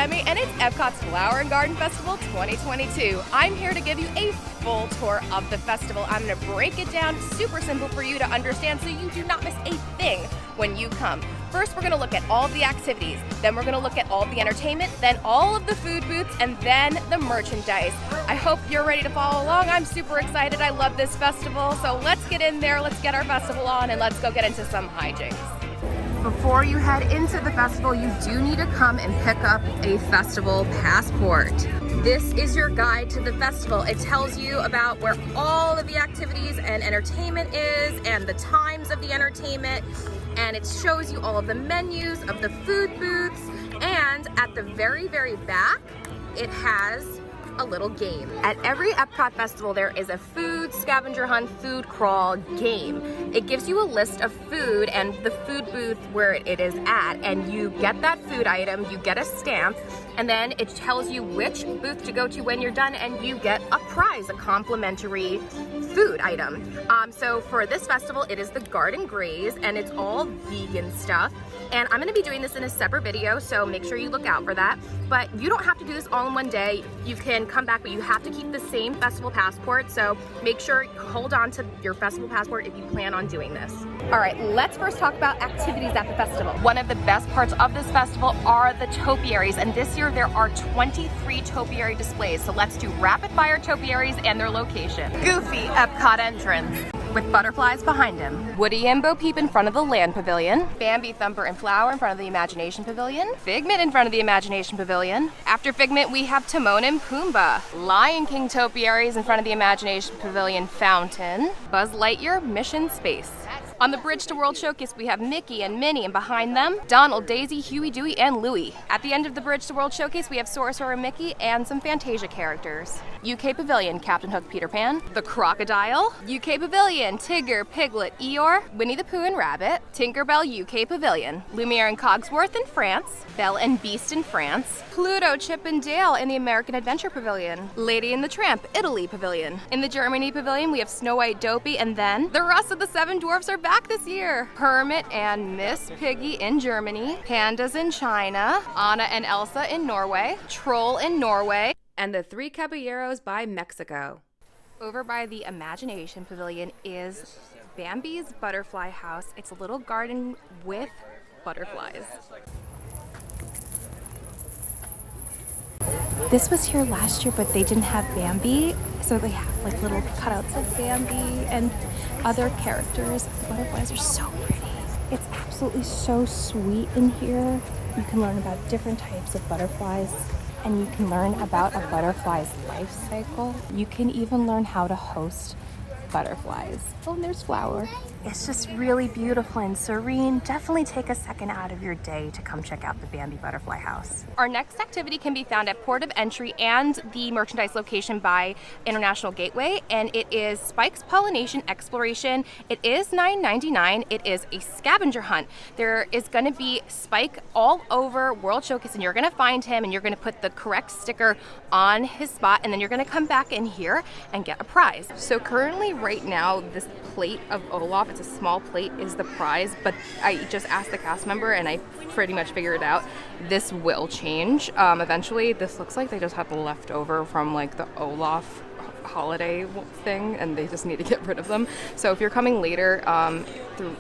Academy, and it's Epcot's Flower and Garden Festival 2022. I'm here to give you a full tour of the festival. I'm going to break it down super simple for you to understand so you do not miss a thing when you come. First, we're going to look at all of the activities, then we're going to look at all of the entertainment, then all of the food booths, and then the merchandise. I hope you're ready to follow along. I'm super excited. I love this festival. So let's get in there, let's get our festival on, and let's go get into some hijinks. Before you head into the festival, you do need to come and pick up a festival passport. This is your guide to the festival. It tells you about where all of the activities and entertainment is and the times of the entertainment, and it shows you all of the menus of the food booths, and at the very, very back, it has a little game. At every Epcot festival, there is a food scavenger hunt, food crawl game. It gives you a list of food and the food booth where it is at, and you get that food item, you get a stamp, and then it tells you which booth to go to when you're done, and you get a prize, a complimentary food item. So for this festival, it is the Garden Graze, and it's all vegan stuff. And I'm gonna be doing this in a separate video, so make sure you look out for that. But you don't have to do this all in one day. You can come back, but you have to keep the same festival passport. So make sure you hold on to your festival passport if you plan on doing this. All right, let's first talk about activities at the festival. One of the best parts of this festival are the topiaries, and this year there are 23 topiary displays. So let's do rapid fire topiaries and their location. Goofy Epcot entrance with butterflies behind him. Woody and Bo Peep in front of the Land Pavilion. Bambi, Thumper, and Flower in front of the Imagination Pavilion. Figment in front of the Imagination Pavilion. After Figment, we have Timon and Pumbaa. Lion King topiaries in front of the Imagination Pavilion fountain. Buzz Lightyear Mission Space. On the Bridge to World Showcase, we have Mickey and Minnie, and behind them, Donald, Daisy, Huey, Dewey, and Louie. At the end of the Bridge to World Showcase, we have Sorcerer and Mickey and some Fantasia characters. UK Pavilion, Captain Hook, Peter Pan. The Crocodile. UK Pavilion, Tigger, Piglet, Eeyore, Winnie the Pooh and Rabbit. Tinkerbell, UK Pavilion. Lumiere and Cogsworth in France. Belle and Beast in France. Pluto, Chip and Dale in the American Adventure Pavilion. Lady and the Tramp, Italy Pavilion. In the Germany Pavilion, we have Snow White, Dopey, and then the rest of the Seven Dwarfs are back this year. Hermit and Miss Piggy in Germany. Pandas in China. Anna and Elsa in Norway. Troll in Norway. And the Three Caballeros by Mexico. Over by the Imagination Pavilion is Bambi's Butterfly House. It's a little garden with butterflies. This was here last year, but they didn't have Bambi, so they have like little cutouts of Bambi and other characters. The butterflies are so pretty. It's absolutely so sweet in here. You can learn about different types of butterflies, and you can learn about a butterfly's life cycle. You can even learn how to host butterflies. Oh, and there's Flower. It's just really beautiful and serene. Definitely take a second out of your day to come check out the Bambi Butterfly House. Our next activity can be found at Port of Entry and the merchandise location by International Gateway, and it is Spike's Pollination Exploration. It is $9.99. It is a scavenger hunt. There is going to be Spike all over World Showcase, and you're going to find him, and you're going to put the correct sticker on his spot, and then you're going to come back in here and get a prize. So currently, right now, this plate of Olaf, it's a small plate, is the prize, but I just asked the cast member and I pretty much figured it out. This will change eventually. This looks like they just have the leftover from like the Olaf holiday thing, and they just need to get rid of them. So if you're coming later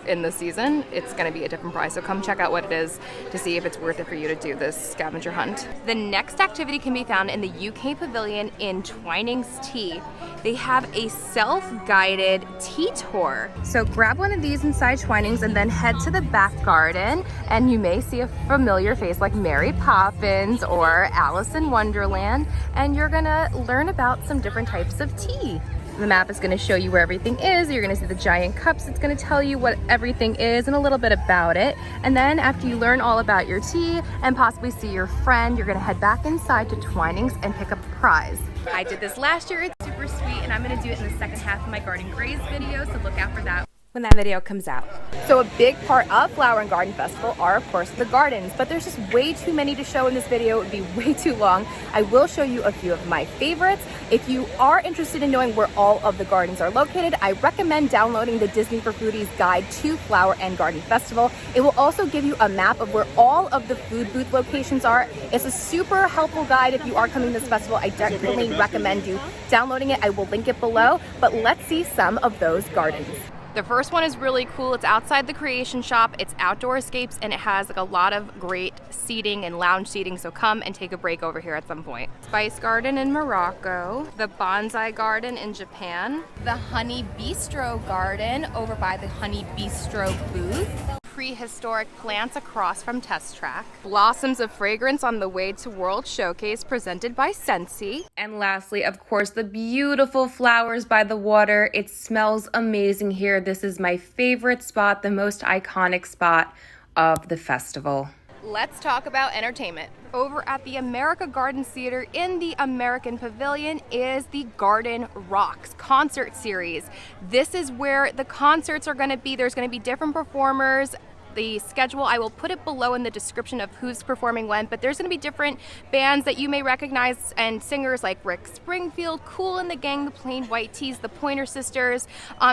in the season, it's going to be a different prize. So come check out what it is to see if it's worth it for you to do this scavenger hunt. The next activity can be found in the UK Pavilion in Twinings Tea. They have a self-guided tea tour. So grab one of these inside Twinings and then head to the back garden, and you may see a familiar face like Mary Poppins or Alice in Wonderland, and you're gonna learn about some different types of tea. The map is going to show you where everything is. You're going to see the giant cups. It's going to tell you what everything is and a little bit about it. And then after you learn all about your tea and possibly see your friend, you're going to head back inside to Twinings and pick up a prize. I did this last year. It's super sweet, and I'm going to do it in the second half of my Garden Graze video, so look out for that. when that video comes out. So a big part of Flower and Garden Festival are of course the gardens, but there's just way too many to show in this video. It would be way too long. I will show you a few of my favorites. If you are interested in knowing where all of the gardens are located, I recommend downloading the Disney for Foodies guide to Flower and Garden Festival. It will also give you a map of where all of the food booth locations are. It's a super helpful guide if you are coming to this festival. I definitely recommend you downloading it. I will link it below, but let's see some of those gardens. The first one is really cool. It's outside the Creation Shop. It's outdoor escapes and it has like a lot of great seating and lounge seating. So come and take a break over here at some point. Spice Garden in Morocco, the Bonsai Garden in Japan, the Honey Bistro Garden over by the Honey Bistro booth, prehistoric plants across from Test Track, Blossoms of Fragrance on the Way to World Showcase presented by Scentsy, and lastly, of course, the beautiful flowers by the water. It smells amazing here. This is my favorite spot, the most iconic spot of the festival. Let's talk about entertainment. Over at the America Garden Theater in the American Pavilion is the Garden Rocks concert series. This is where the concerts are going to be. There's going to be different performers. The schedule, I will put it below in the description of who's performing when, but there's going to be different bands that you may recognize and singers like Rick Springfield, Kool and the Gang, the Plain White Tees, the Pointer Sisters.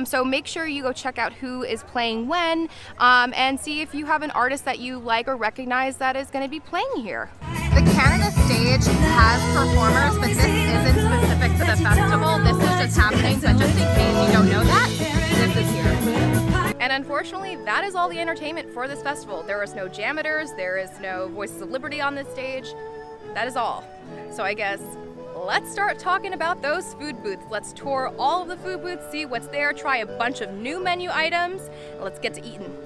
So make sure you go check out who is playing when and see if you have an artist that you like or recognize that is going to be playing here. The Canada stage has performers, but this isn't specific to the festival. This is just happening, but just in case you don't know that, this is here. And unfortunately, that is all the entertainment for this festival. There is no JAMMitors, there is no Voices of Liberty on this stage. That is all. So I guess let's start talking about those food booths. Let's tour all of the food booths, see what's there, try a bunch of new menu items, and let's get to eating.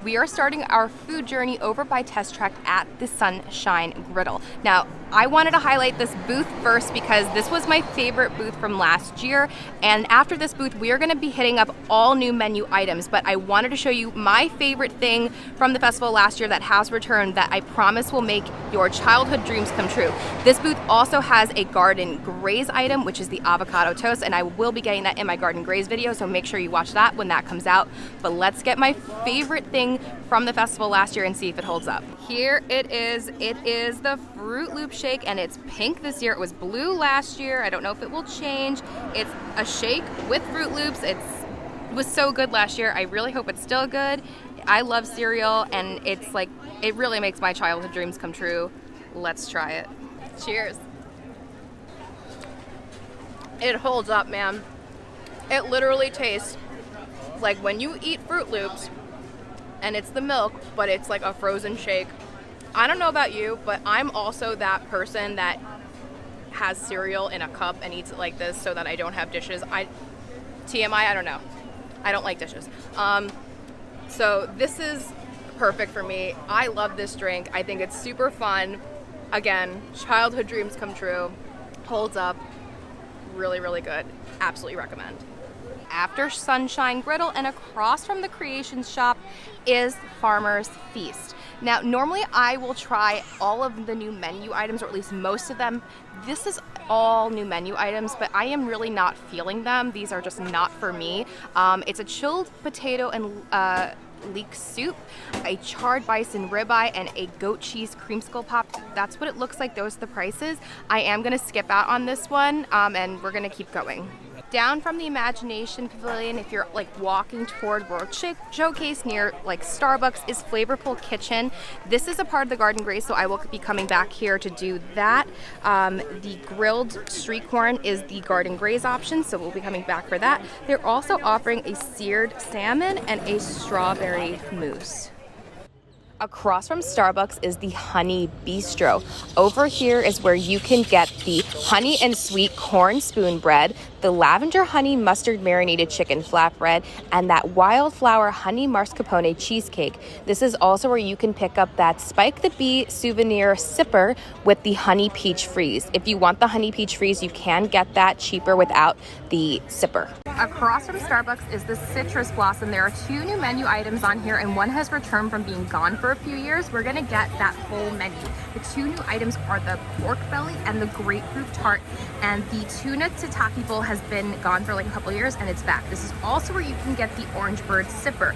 We are starting our food journey over by Test Track at the Sunshine Griddle. Now, I wanted to highlight this booth first because this was my favorite booth from last year. And after this booth, we are gonna be hitting up all new menu items, but I wanted to show you my favorite thing from the festival last year that has returned that I promise will make your childhood dreams come true. This booth also has a Garden Graze item, which is the avocado toast, and I will be getting that in my Garden Graze video, so make sure you watch that when that comes out. But let's get my favorite thing from the festival last year and see if it holds up. Here it is. It is the Fruit Loop shake and it's pink this year. It was blue last year. I don't know if it will change. It's a shake with Fruit Loops. It was so good last year. I really hope it's still good. I love cereal and it's like, it really makes my childhood dreams come true. Let's try it. Cheers. It holds up, man. It literally tastes like when you eat Fruit Loops and it's the milk, but it's like a frozen shake. I don't know about you, but I'm also that person that has cereal in a cup and eats it like this so that I don't have dishes. TMI, I don't know. I don't like dishes. So this is perfect for me. I love this drink. I think it's super fun. Again, childhood dreams come true. Holds up. Really, really good. Absolutely recommend. After Sunshine Griddle and across from the Creations Shop is Farmer's Feast. Now, normally I will try all of the new menu items, or at least most of them. This is all new menu items, but I am really not feeling them. These are just not for me. It's a chilled potato and leek soup, a charred bison ribeye, and a goat cheese creamsicle pop. That's what it looks like. Those are the prices. I am going to skip out on this one, and we're going to keep going. Down from the Imagination Pavilion, if you're like walking toward World Showcase near like Starbucks, is Flavorful Kitchen. This is a part of the Garden Graze, so I will be coming back here to do that. The grilled street corn is the Garden Graze option, so we'll be coming back for that. They're also offering a seared salmon and a strawberry mousse. Across from Starbucks is the Honey Bistro. Over here is where you can get the honey and sweet corn spoon bread, the lavender honey mustard marinated chicken flatbread, and that wildflower honey mascarpone cheesecake. This is also where you can pick up that Spike the Bee souvenir sipper with the honey peach freeze. If you want the honey peach freeze, you can get that cheaper without the sipper. Across from Starbucks is the Citrus Blossom. There are 2 new menu items on here and one has returned from being gone for a few years. We're gonna get that full menu. The 2 new items are the pork belly and the grapefruit tart, and the tuna tataki bowl has has been gone for like a couple years and it's back. This is also where you can get the Orange Bird Sipper.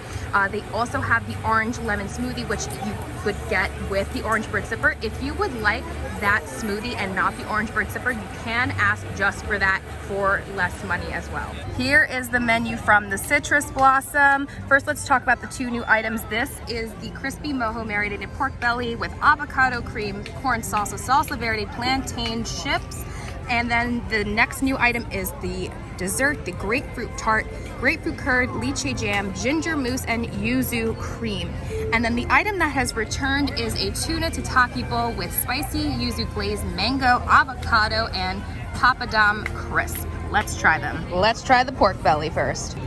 They also have the Orange Lemon Smoothie, which you would get with the Orange Bird Sipper. If you would like that smoothie and not the Orange Bird Sipper, you can ask just for that for less money as well. Here is the menu from the Citrus Blossom. First, let's talk about the two new items. This is the crispy mojo marinated pork belly with avocado cream, corn salsa, salsa verde, plantain chips. And then the next new item is the dessert, the grapefruit tart, grapefruit curd, lychee jam, ginger mousse, and yuzu cream. And then the item that has returned is a tuna tataki bowl with spicy yuzu glazed mango, avocado, and papadum crisp. Let's try them. Let's try the pork belly first.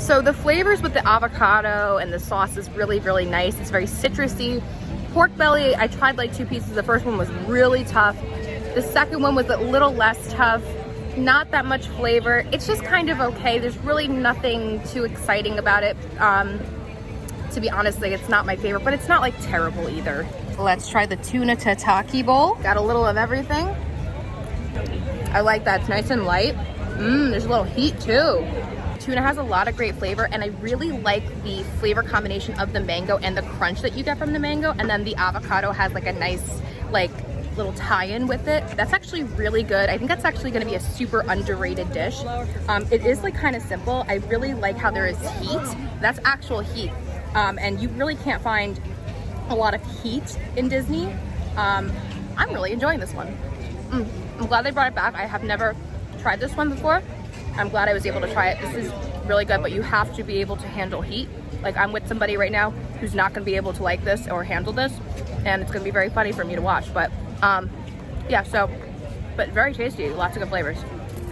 So the flavors with the avocado and the sauce is really, really nice. It's very citrusy. Pork belly, I tried like 2 pieces. The first one was really tough. The second one was a little less tough. Not that much flavor. It's just kind of okay. There's really nothing too exciting about it. To be honest, like, it's not my favorite, but it's not like terrible either. Let's try the tuna tataki bowl. Got a little of everything. I like that. It's nice and light. There's a little heat too. Tuna has a lot of great flavor, and I really like the flavor combination of the mango and the crunch that you get from the mango, and then the avocado has like a nice like little tie-in with it. That's actually really good. I think that's actually going to be a super underrated dish. It is like kind of simple. I really like how there is heat. That's actual heat, and you really can't find a lot of heat in Disney. I'm really enjoying this one. I'm glad they brought it back. I have never tried this one before. I'm glad I was able to try it. This is really good, but you have to be able to handle heat. Like, I'm with somebody right now who's not going to be able to like this or handle this, and it's going to be very funny for me to watch. But yeah, so, but very tasty, lots of good flavors.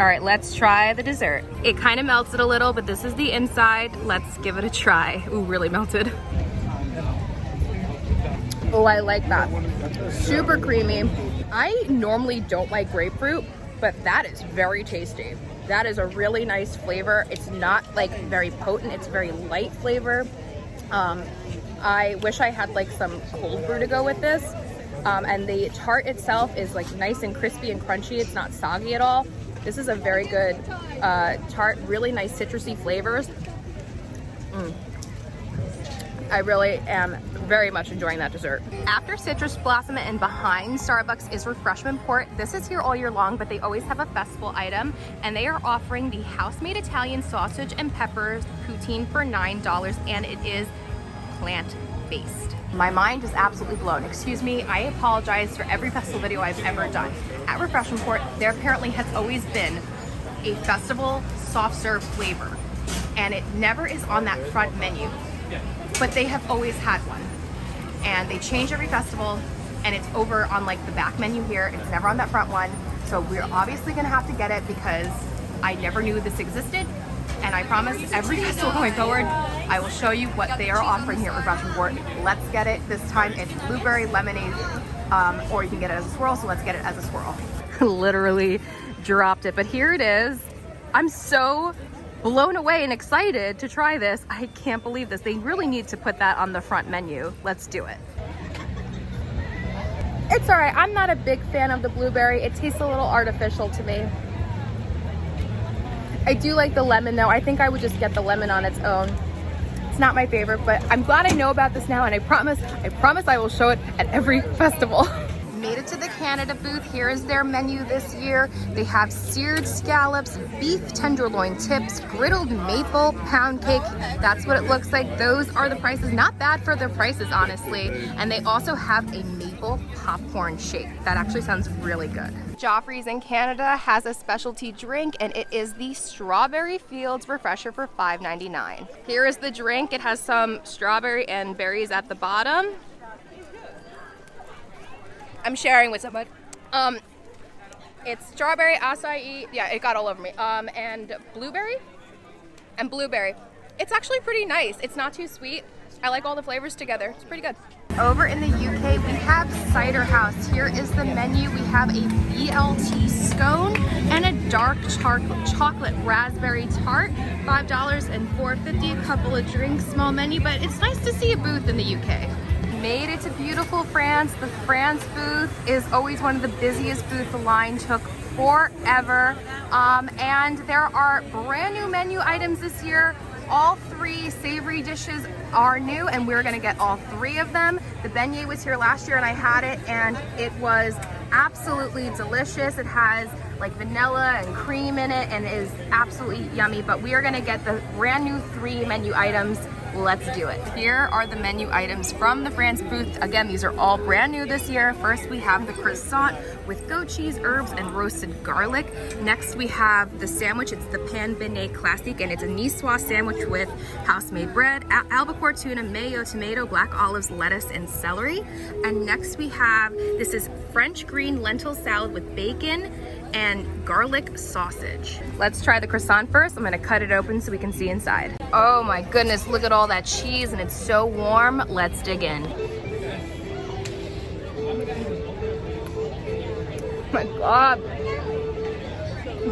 All right, let's try the dessert. It kind of melts it a little, but this is the inside. Let's give it a try. Ooh, really melted. Oh, I like that. Super creamy. I normally don't like grapefruit, but that is very tasty. That is a really nice flavor. It's not like very potent, it's very light flavor. I wish I had like some cold brew to go with this. And the tart itself is like nice and crispy and crunchy. It's not soggy at all. This is a very good tart, really nice citrusy flavors. I really am very much enjoying that dessert. After Citrus Blossom and behind Starbucks is Refreshment Port. This is here all year long, but they always have a festival item, and they are offering the house-made Italian sausage and peppers poutine for $9, and it is plant-based. My mind is absolutely blown. Excuse me, I apologize for every festival video I've ever done. At Refreshment Port, there apparently has always been a festival soft serve flavor, and it never is on that front menu. But they have always had one, and they change every festival, and it's over on like the back menu here. It's never on that front one, so we're obviously gonna have to get it because I never knew this existed. And I promise every festival going forward, I will show you what they are offering here at Refreshment Port. Let's get it. This time it's blueberry lemonade, or you can get it as a swirl, so let's get it as a swirl. Literally dropped it, but here it is. I'm so blown away and excited to try this. I can't believe this. They really need to put that on the front menu. Let's do it. It's all right. I'm not a big fan of the blueberry. It tastes a little artificial to me. I do like the lemon though. I think I would just get the lemon on its own. It's not my favorite, but I'm glad I know about this now, and I promise I will show it at every festival. Made it to the Canada booth. Here is their menu this year. They have seared scallops, beef tenderloin tips, griddled maple pound cake. That's what it looks like. Those are the prices. Not bad for their prices, honestly. And they also have a maple popcorn shake. That actually sounds really good. Joffrey's in Canada has a specialty drink, and it is the Strawberry Fields Refresher for $5.99. Here is the drink. It has some strawberry and berries at the bottom. I'm sharing with someone. It's strawberry, acai, yeah, it got all over me. And blueberry. It's actually pretty nice. It's not too sweet. I like all the flavors together. It's pretty good. Over in the UK, we have Cider House. Here is the menu. We have a BLT scone and a dark chocolate raspberry tart. $5 and $4.50. A couple of drinks, small menu, but it's nice to see a booth in the UK. Made it to beautiful France. The France booth is always one of the busiest booths. The line took forever. And there are brand new menu items this year. All 3 savory dishes are new, and we're gonna get all 3 of them. The beignet was here last year and I had it, and it was absolutely delicious. It has like vanilla and cream in it and is absolutely yummy, but we are gonna get the brand new 3 menu items. Let's do it. Here are the menu items from the France booth. Again, these are all brand new this year. First, we have the croissant with goat cheese, herbs, and roasted garlic. Next, we have the sandwich. It's the pan beignet classique, and it's a niçoise sandwich with house-made bread, albacore tuna, mayo, tomato, black olives, lettuce, and celery. And next we have, this is French green lentil salad with bacon and garlic sausage. Let's try the croissant first. I'm gonna cut it open so we can see inside. Oh my goodness, look at all that cheese, and it's so warm. Let's dig in. Oh my God.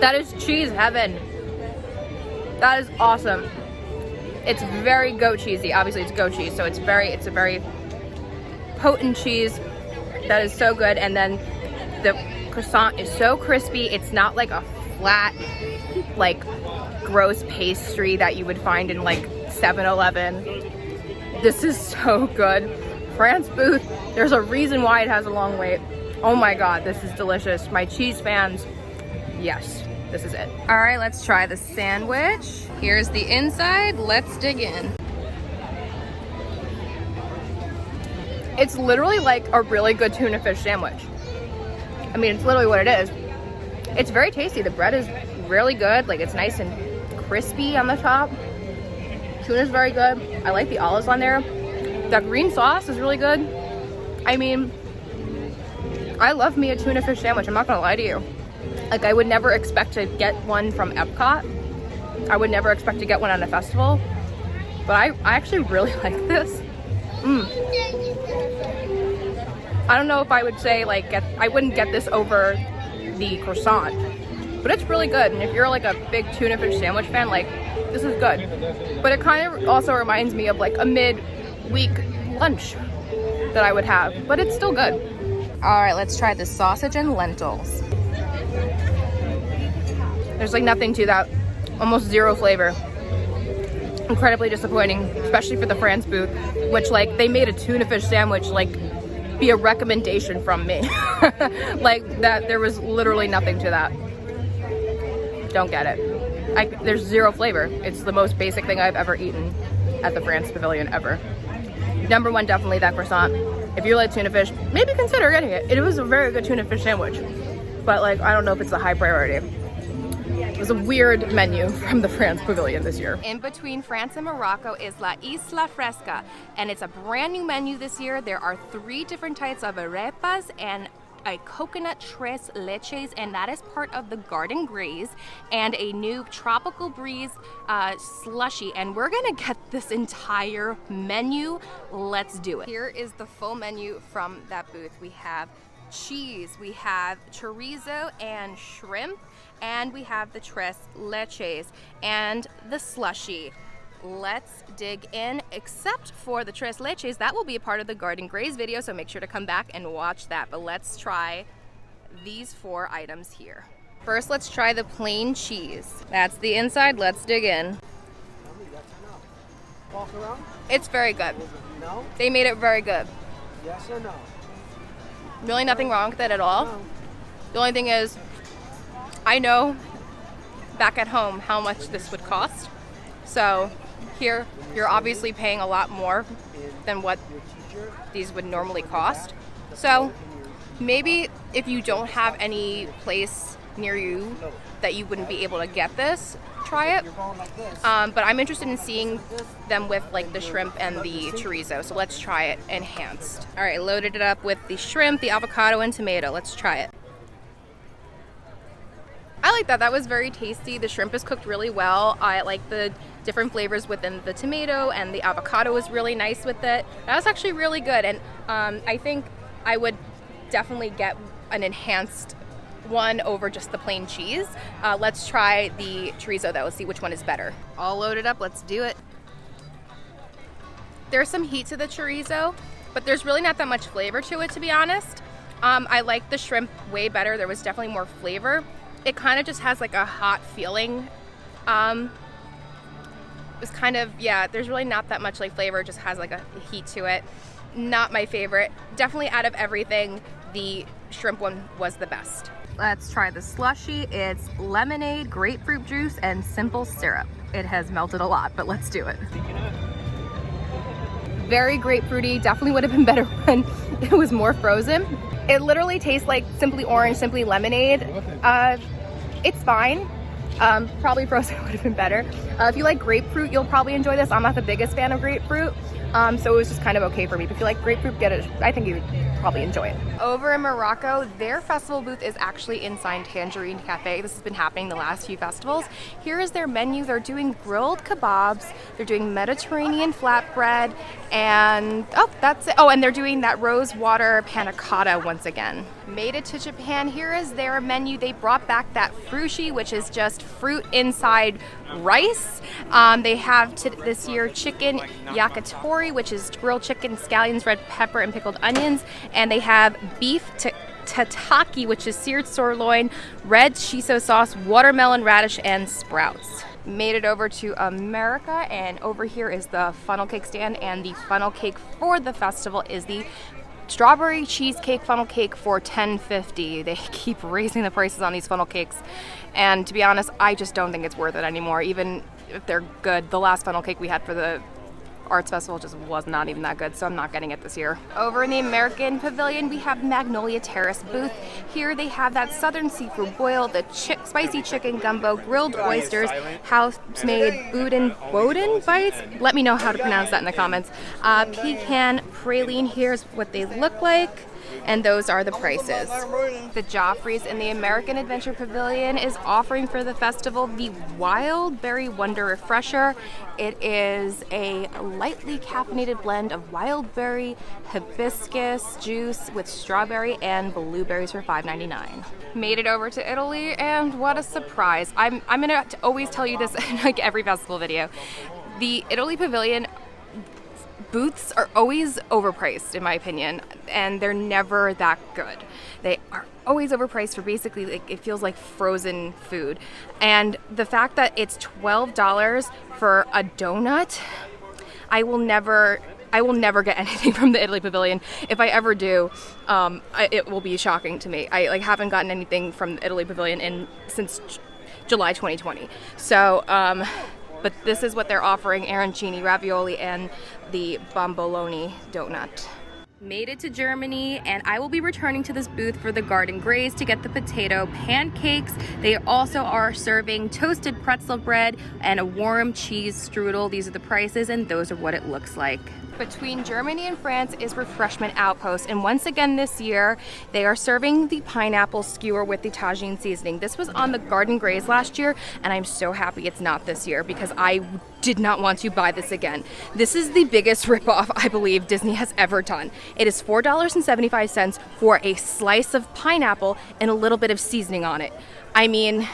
That is cheese heaven. That is awesome. It's very goat cheesy. Obviously it's goat cheese, so it's a very potent cheese. That is so good. And then the croissant is so crispy. It's not like a flat, like gross pastry that you would find in like 7-Eleven. This is so good. France booth, there's a reason why it has a long wait. Oh my God, this is delicious. My cheese fans, yes, this is it. All right, let's try the sandwich. Here's the inside. Let's dig in. It's literally like a really good tuna fish sandwich. I mean, it's literally what it is. It's very tasty. The bread is really good. Like, it's nice and crispy on the top. Tuna's very good. I like the olives on there. The green sauce is really good. I mean, I love me a tuna fish sandwich. I'm not gonna lie to you. Like, I would never expect to get one from Epcot. I would never expect to get one on a festival. But I actually really like this. I don't know if I would say like I wouldn't get this over the croissant, but it's really good. And if you're like a big tuna fish sandwich fan, like, this is good. But it kind of also reminds me of like a mid-week lunch that I would have, but it's still good. All right, let's try the sausage and lentils. There's like nothing to that, almost zero flavor. Incredibly disappointing, especially for the France booth, which like they made a tuna fish sandwich like be a recommendation from me. Like that, there was literally nothing to that. Don't get it. There's zero flavor. It's the most basic thing I've ever eaten at the France Pavilion ever. Number one, definitely that croissant. If you like tuna fish, maybe consider getting it. It was a very good tuna fish sandwich, but like, I don't know if it's a high priority. It was a weird menu from the France Pavilion this year. In between France and Morocco is La Isla Fresca, and it's a brand new menu this year. There are 3 different types of arepas and a coconut tres leches, and that is part of the Garden Graze, and a new tropical breeze slushy. And we're gonna get this entire menu. Let's do it. Here is the full menu from that booth. We have cheese, we have chorizo and shrimp, and we have the tres leches and the slushy. Let's dig in, except for the tres leches. That will be a part of the Garden Graze video, so make sure to come back and watch that. But let's try these 4 items here. First, let's try the plain cheese. That's the inside. Let's dig in. It's very good. No? They made it very good. Yes or no? Really nothing wrong with it at all. No. The only thing is, I know back at home how much this would cost. So here, you're obviously paying a lot more than what these would normally cost. So maybe if you don't have any place near you that you wouldn't be able to get this, try it. But I'm interested in seeing them with like the shrimp and the chorizo. So let's try it enhanced. All right, loaded it up with the shrimp, the avocado, and tomato. Let's try it. I like that. That was very tasty. The shrimp is cooked really well. I like the different flavors within the tomato, and the avocado was really nice with it. That was actually really good. And I think I would definitely get an enhanced one over just the plain cheese. Let's try the chorizo though. Let's see which one is better. All loaded up. Let's do it. There's some heat to the chorizo, but there's really not that much flavor to it, to be honest. I like the shrimp way better. There was definitely more flavor. It kind of just has like a hot feeling. It was kind of, yeah, there's really not that much like flavor. It just has like a heat to it. Not my favorite. Definitely out of everything, the shrimp one was the best. Let's try the slushy. It's lemonade, grapefruit juice, and simple syrup. It has melted a lot, but let's do it. Very grapefruity. Definitely would have been better when it was more frozen. It literally tastes like Simply Orange, Simply Lemonade. It's fine. Probably frozen would have been better. If you like grapefruit, you'll probably enjoy this. I'm not the biggest fan of grapefruit, so it was just kind of okay for me. But if you like grapefruit, get it. I think you would probably enjoy it. Over in Morocco, their festival booth is actually inside Tangerine Cafe. This has been happening the last few festivals. Here is their menu. They're doing grilled kebabs, they're doing Mediterranean flatbread, and oh, that's it. Oh, and they're doing that rose water panna cotta once again. Made it to Japan. Here is their menu. They brought back that frushi, which is just fruit inside rice. They have this year chicken yakitori, which is grilled chicken, scallions, red pepper, and pickled onions. And they have beef tataki, which is seared sirloin, red shiso sauce, watermelon, radish, and sprouts. Made it over to America, and over here is the funnel cake stand, and the funnel cake for the festival is the strawberry cheesecake funnel cake for $10.50. They keep raising the prices on these funnel cakes, and to be honest, I just don't think it's worth it anymore, even if they're good. The last funnel cake we had for the Arts Festival just was not even that good, so I'm not getting it this year. Over in the American Pavilion, we have Magnolia Terrace booth. Here they have that southern seafood boil, the spicy chicken gumbo, grilled oysters, house-made boudin bites. Let me know how to pronounce that in the comments. Pecan praline. Here's what they look like, and those are the prices. The Joffrey's in the American Adventure Pavilion is offering for the festival the Wild Berry Wonder Refresher. It is a lightly caffeinated blend of wild berry, hibiscus juice with strawberry and blueberries for $5.99. Made it over to Italy, and what a surprise. I'm gonna always tell you this in like every festival video. The Italy Pavilion booths are always overpriced, in my opinion, and they're never that good. They are always overpriced for basically, like, it feels like frozen food. And the fact that it's $12 for a donut, I will never get anything from the Italy Pavilion. If I ever do, it will be shocking to me. I haven't gotten anything from the Italy Pavilion since July 2020. So, but this is what they're offering: arancini, ravioli, and the bomboloni donut. Made it to Germany, and I will be returning to this booth for the Garden Graze to get the potato pancakes. They also are serving toasted pretzel bread and a warm cheese strudel. These are the prices, and those are what it looks like. Between Germany and France is Refreshment Outpost, and once again this year they are serving the pineapple skewer with the tagine seasoning. This was on the Garden Graze last year, and I'm so happy it's not this year because I did not want to buy this again. This is the biggest ripoff I believe Disney has ever done. It is $4.75 for a slice of pineapple and a little bit of seasoning on it. I mean,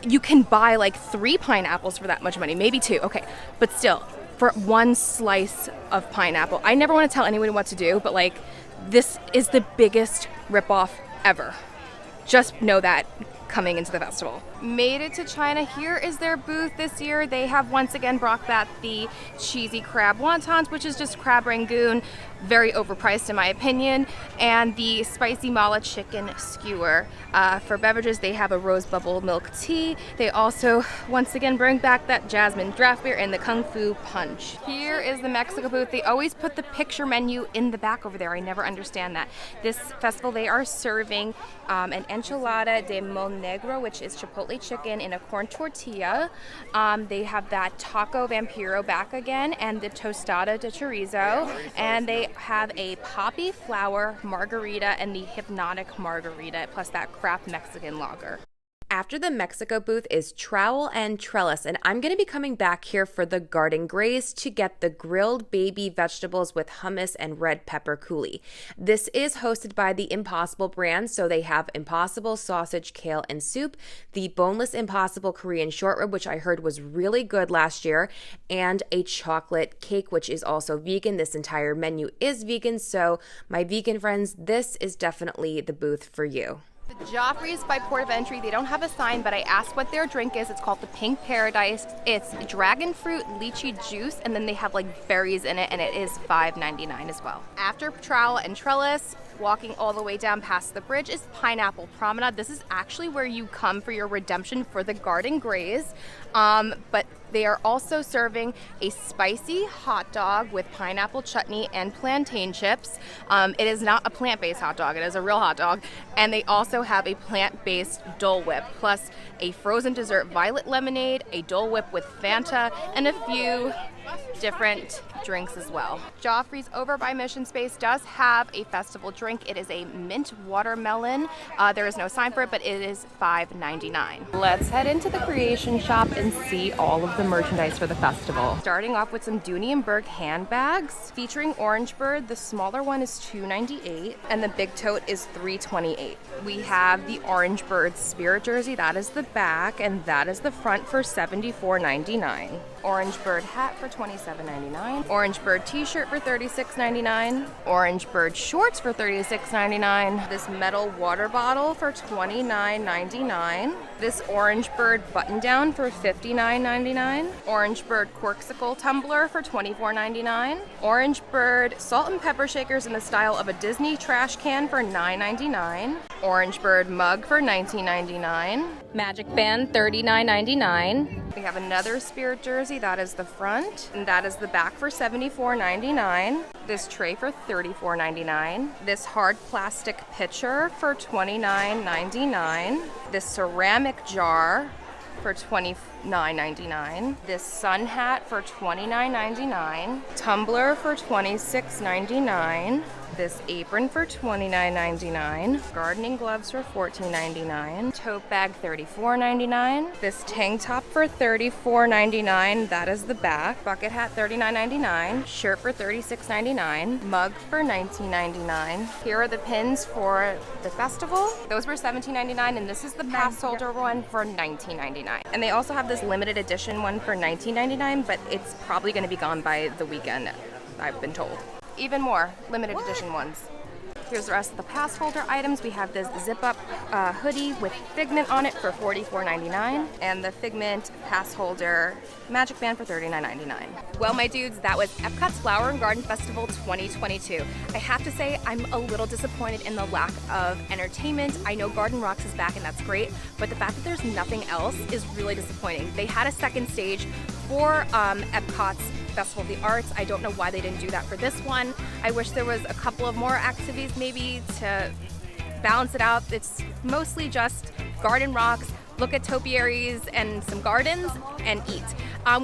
you can buy like 3 pineapples for that much money, maybe 2, okay, but still, for one slice of pineapple. I never want to tell anyone what to do, but like, this is the biggest ripoff ever. Just know that coming into the festival. Made it to China. Here is their booth this year. They have once again brought back the cheesy crab wontons, which is just crab rangoon, very overpriced in my opinion, and the spicy mala chicken skewer. For beverages, they have a rose bubble milk tea. They also once again bring back that jasmine draft beer and the kung fu punch. Here is the Mexico booth. They always put the picture menu in the back over there. I never understand that. This festival, they are serving an enchilada de mon negro, which is chipotle chicken in a corn tortilla. They have that taco vampiro back again, and the tostada de chorizo, and they have a poppy flower margarita and the hypnotic margarita, plus that craft Mexican lager. After the Mexico booth is Trowel and Trellis, and I'm going to be coming back here for the Garden Graze to get the grilled baby vegetables with hummus and red pepper coulis. This is hosted by the Impossible brand, so they have Impossible sausage, kale, and soup, the boneless Impossible Korean short rib, which I heard was really good last year, and a chocolate cake, which is also vegan. This entire menu is vegan, so my vegan friends, this is definitely the booth for you. The Joffrey's by Port of Entry, they don't have a sign, but I asked what their drink is. It's called the Pink Paradise. It's dragon fruit lychee juice, and then they have like berries in it, and it is $5.99 as well. After Trowel and Trellis, walking all the way down past the bridge is Pineapple Promenade. This is actually where you come for your redemption for the Garden Graze, but they are also serving a spicy hot dog with pineapple chutney and plantain chips. It is not a plant-based hot dog, it is a real hot dog. And they also have a plant-based Dole Whip, plus a frozen dessert violet lemonade, a Dole Whip with Fanta, and a few different drinks as well. Joffrey's over by Mission Space does have a festival drink. It is a mint watermelon. There is no sign for it, but it is $5.99. Let's head into the Creation Shop and see all of the merchandise for the festival. Starting off with some Dooney & Berg handbags featuring Orange Bird. The smaller one is $2.98 and the big tote is $3.28. We have the Orange Bird Spirit jersey. That is the back and that is the front for $74.99. Orange Bird hat for $27.99. Orange Bird t-shirt for $36.99. Orange Bird shorts for $36.99. This metal water bottle for $29.99. This Orange Bird button down for $59.99. Orange Bird corksicle tumbler for $24.99. Orange Bird salt and pepper shakers in the style of a Disney trash can for $9.99. Orange Bird mug for $19.99. Magic band $39.99. We have another Spirit jersey, that is the front, and that is the back for $74.99. This tray for $34.99. This hard plastic pitcher for $29.99. This ceramic jar for $29.99. This sun hat for $29.99. Tumbler for $26.99. This apron for $29.99. Gardening gloves for $14.99. Tote bag $34.99. This tank top for $34.99. That is the back. Bucket hat $39.99. Shirt for $36.99. Mug for $19.99. Here are the pins for the festival. Those were $17.99, and this is the pass holder one for $19.99. And they also have this limited edition one for $19.99, but it's probably going to be gone by the weekend, I've been told. Even more limited edition ones. Here's the rest of the pass holder items. We have this zip-up hoodie with Figment on it for $44.99, and the Figment pass holder magic band for $39.99. Well, my dudes, that was Epcot's Flower and Garden Festival 2022. I have to say, I'm a little disappointed in the lack of entertainment. I know Garden Rocks is back, and that's great, but the fact that there's nothing else is really disappointing. They had a second stage for Epcot's Festival of the Arts. I don't know why they didn't do that for this one. I wish there was a couple of more activities maybe to balance it out. It's mostly just Garden Rocks, look at topiaries and some gardens, and eat,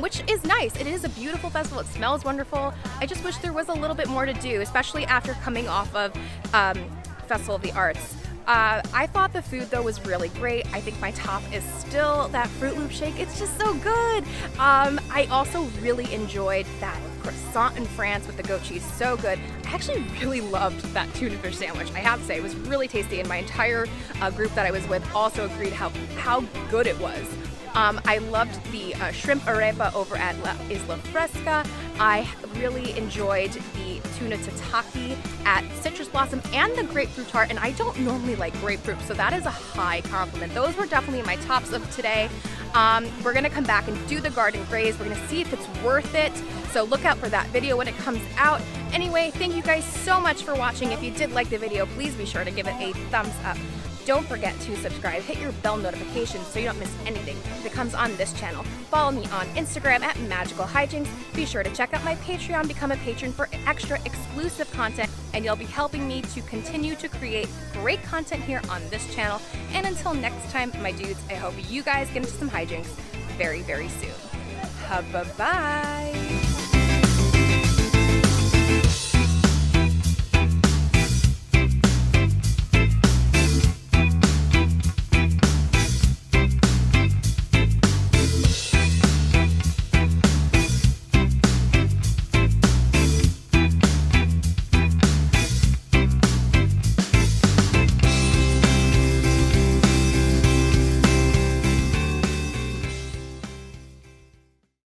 which is nice. It is a beautiful festival. It smells wonderful. I just wish there was a little bit more to do, especially after coming off of Festival of the Arts. I thought the food though was really great. I think my top is still that Fruit Loop shake. It's just so good. I also really enjoyed that croissant in France with the goat cheese. So good. I actually really loved that tuna fish sandwich. I have to say, it was really tasty, and my entire group that I was with also agreed how good it was. I loved the shrimp arepa over at La Isla Fresca. I really enjoyed the tuna tataki at Citrus Blossom and the grapefruit tart, and I don't normally like grapefruit, so that is a high compliment. Those were definitely my tops of today. We're gonna come back and do the Garden Graze. We're gonna see if it's worth it, so look out for that video when it comes out. Anyway, thank you guys so much for watching. If you did like the video, please be sure to give it a thumbs up. Don't forget to subscribe, hit your bell notification so you don't miss anything that comes on this channel. Follow me on Instagram at Magical Hijinx. Be sure to check out my Patreon, become a patron for extra exclusive content, and you'll be helping me to continue to create great content here on this channel. And until next time, my dudes, I hope you guys get into some hijinks very, very soon. Bye-bye.